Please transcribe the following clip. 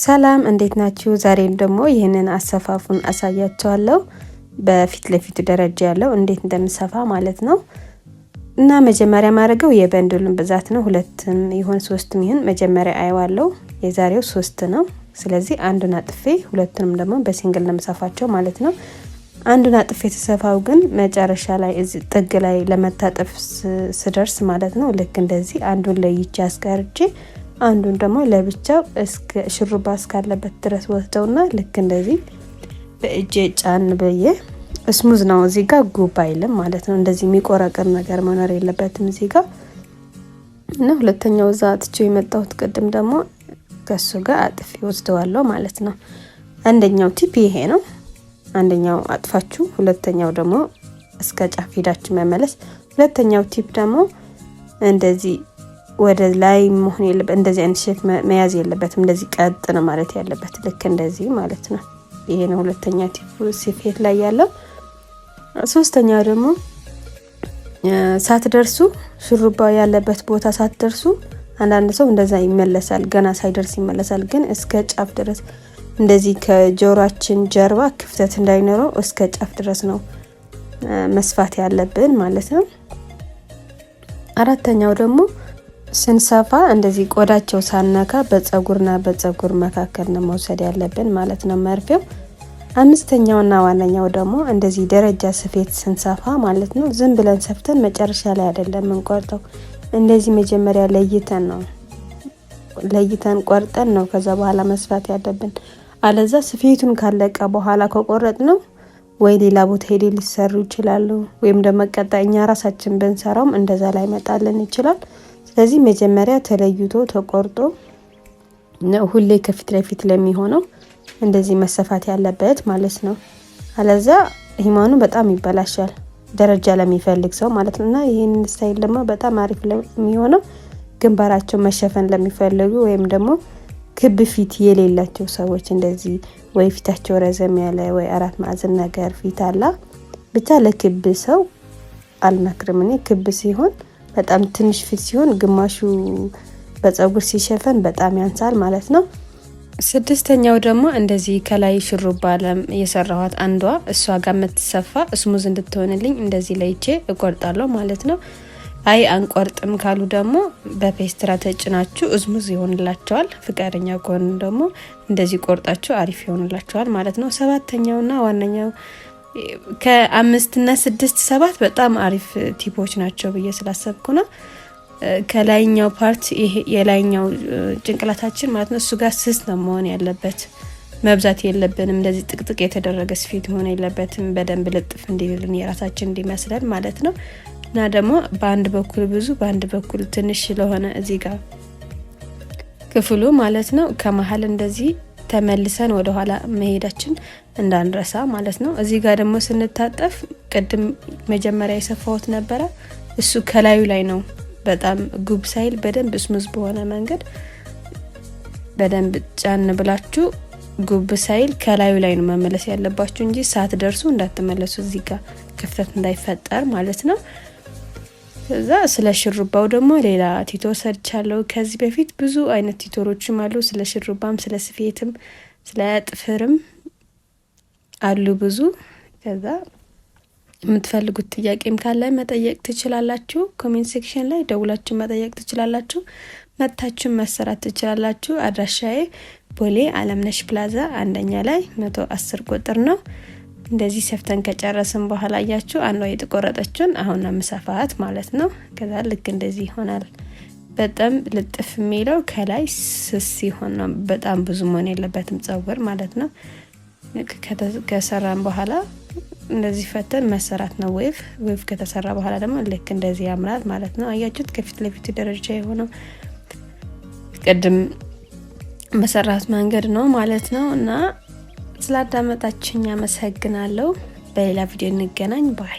ሰላም እንዴት ናችሁ? ዛሬም ደግሞ ይህንን አሰፋፉን አሳያችኋለሁ። በፊት ለፊቱ ደረጃ ያለው እንዴት እንደምሰፋ ማለት ነው። እና መጀመሪያ ማድረገው የበንድሉን ብዛት ነው። 2 ይሁን 3 ይሁን መጀመሪያ አየዋለሁ። የዛሬው 3 ነው። ስለዚህ አንዱን አጥፌ ሁለቱንም ደግሞ በሲንግል ነው የምሰፋቸው ማለት ነው። አንዱን አጥፌ ተሰፋው ግን መጨረሻ ላይ እዚህ ጥግ ላይ ለመታጠፍ ስደርስ ማለት ነው ልክ እንደዚህ አንዱን ለይቼ አስቀርጬ አንዱን ደግሞ ለብቻው እስከ ሽሩባ እስካለበት ድረስ ወስደውና ልክ እንደዚህ በእጄ ጫን በየ ስሙዝ ነው። እዚህ ጋር ጉብ አይልም ማለት ነው። እንደዚህ የሚቆራቀር ነገር መኖር የለበትም እዚህ ጋር እና ሁለተኛው እዛ አጥቼው የመጣሁት ቅድም ደግሞ ከሱ ጋር አጥፌ ወስደዋለሁ ማለት ነው። አንደኛው ቲፕ ይሄ ነው። አንደኛው አጥፋችሁ ሁለተኛው ደግሞ እስከ ጫፍ ሄዳችሁ መመለስ። ሁለተኛው ቲፕ ደግሞ እንደዚህ ወደ ላይ መሆን የለበት፣ እንደዚህ አይነት ሼፕ መያዝ የለበትም። እንደዚህ ቀጥ ነው ማለት ያለበት ልክ እንደዚህ ማለት ነው። ይሄ ነው ሁለተኛ ቲፕ ስፌት ላይ ያለው። ሶስተኛው ደግሞ ሳትደርሱ ሹሩባው ያለበት ቦታ ሳትደርሱ አንዳንድ ሰው እንደዛ ይመለሳል፣ ገና ሳይደርስ ይመለሳል። ግን እስከ ጫፍ ድረስ እንደዚህ ከጆሮአችን ጀርባ ክፍተት እንዳይኖረው እስከ ጫፍ ድረስ ነው መስፋት ያለብን ማለት ነው። አራተኛው ደግሞ ስንሰፋ እንደዚህ ቆዳቸው ሳነካ በፀጉርና በፀጉር መካከል ነው መውሰድ ያለብን ማለት ነው መርፌው። አምስተኛውና ዋናኛው ደግሞ እንደዚህ ደረጃ ስፌት ስንሰፋ ማለት ነው ዝም ብለን ሰፍተን መጨረሻ ላይ አይደለም እንቆርጠው። እንደዚህ መጀመሪያ ለይተን ቆርጠን ነው ከዛ በኋላ መስፋት ያለብን። አለዛ ስፌቱን ካለቀ በኋላ ከቆረጥ ነው ወይ ሌላ ቦታ ሄደ ሊሰሩ ይችላሉ፣ ወይም ደግሞ ቀጣይኛ ራሳችን ብንሰራውም እንደዛ ላይ መጣልን ይችላል። ስለዚህ መጀመሪያ ተለይቶ ተቆርጦ ነው ሁሌ ከፊት ለፊት ለሚሆነው እንደዚህ መሰፋት ያለበት ማለት ነው። አለዛ ሂማኑ በጣም ይበላሻል ደረጃ ለሚፈልግ ሰው ማለት ነውና ይሄን ስታይል ደግሞ በጣም አሪፍ ለሚሆነው ግንባራቸው መሸፈን ለሚፈልጉ ወይም ደግሞ ክብ ፊት የሌላቸው ሰዎች እንደዚህ ወይ ፊታቸው ረዘም ያለ ወይ አራት ማዕዘን ነገር ፊት አላ ብቻ ለክብ ሰው አልመክርም እኔ። ክብ ሲሆን በጣም ትንሽ ፊት ሲሆን ግማሹ በፀጉር ሲሸፈን በጣም ያንሳል ማለት ነው። ስድስተኛው ደግሞ እንደዚህ ከላይ ሽሩባ የሰራኋት አንዷ እሷ ጋር የምትሰፋ ስሙዝ እንድትሆንልኝ እንደዚህ ለይቼ እቆርጣለሁ ማለት ነው። አይ አንቆርጥም ካሉ ደግሞ በፔስትራ ተጭናችሁ ስሙዝ ይሆንላችኋል። ፍቃደኛ ከሆኑ ደግሞ እንደዚህ ቆርጣችሁ አሪፍ ይሆንላችኋል ማለት ነው። ሰባተኛውና ዋናኛው ከ5 እና 6 7 በጣም አሪፍ ቲፖች ናቸው ብዬ ስላሰብኩ ነው። ከላይኛው ፓርት ይሄ የላይኛው ጭንቅላታችን ማለት ነው እሱ ጋር ስስ ነው መሆን ያለበት፣ መብዛት የለብንም። እንደዚህ ጥቅጥቅ የተደረገ ስፌት መሆን የለበትም። በደንብ ልጥፍ እንዲልን የራሳችን እንዲመስለን ማለት ነው። እና ደግሞ በአንድ በኩል ብዙ በአንድ በኩል ትንሽ ስለሆነ እዚህ ጋር ክፍሉ ማለት ነው ከመሃል እንደዚህ ተመልሰን ወደ ኋላ መሄዳችን እንዳንረሳ ማለት ነው። እዚህ ጋር ደግሞ ስንታጠፍ ቅድም መጀመሪያ የሰፋሁት ነበረ እሱ ከላዩ ላይ ነው በጣም ጉብ ሳይል በደንብ ስሙዝ በሆነ መንገድ በደንብ ጫን ብላችሁ ጉብ ሳይል ከላዩ ላይ ነው መመለስ ያለባችሁ እንጂ ሳትደርሱ እንዳትመለሱ እዚህ ጋር ክፍተት እንዳይፈጠር ማለት ነው። ከዛ ስለ ሽሩባው ደግሞ ሌላ ቲቶ ሰርቻለሁ ከዚህ በፊት። ብዙ አይነት ቲቶሮችም አሉ ስለ ሽሩባም ስለ ስፌትም ስለ ጥፍርም አሉ ብዙ። ከዛ የምትፈልጉት ጥያቄም ካለ መጠየቅ ትችላላችሁ። ኮሜንት ሴክሽን ላይ ደውላችሁ መጠየቅ ትችላላችሁ። መታችሁ መሰራት ትችላላችሁ። አድራሻዬ ቦሌ አለምነሽ ፕላዛ አንደኛ ላይ 110 ቁጥር ነው። እንደዚህ ሰፍተን ከጨረስን በኋላ ያያችሁ አንዷ የተቆረጠችውን አሁን መስፋት ማለት ነው። ከዛ ልክ እንደዚህ ይሆናል። በጣም ልጥፍ የሚለው ከላይ ስስ ይሆን ነው። በጣም ብዙ መሆን የለበትም ፀጉር ማለት ነው። ከሰራን በኋላ እንደዚህ ፈተን መሰራት ነው። ዌቭ ከተሰራ በኋላ ደግሞ ልክ እንደዚህ ያምራል ማለት ነው። አያችሁት? ከፊት ለፊት ደረጃ የሆነው ቅድም መሰራት መንገድ ነው ማለት ነው። እና ስላዳመጣችሁኝ አመሰግናለሁ። በሌላ ቪዲዮ እንገናኝ ባይ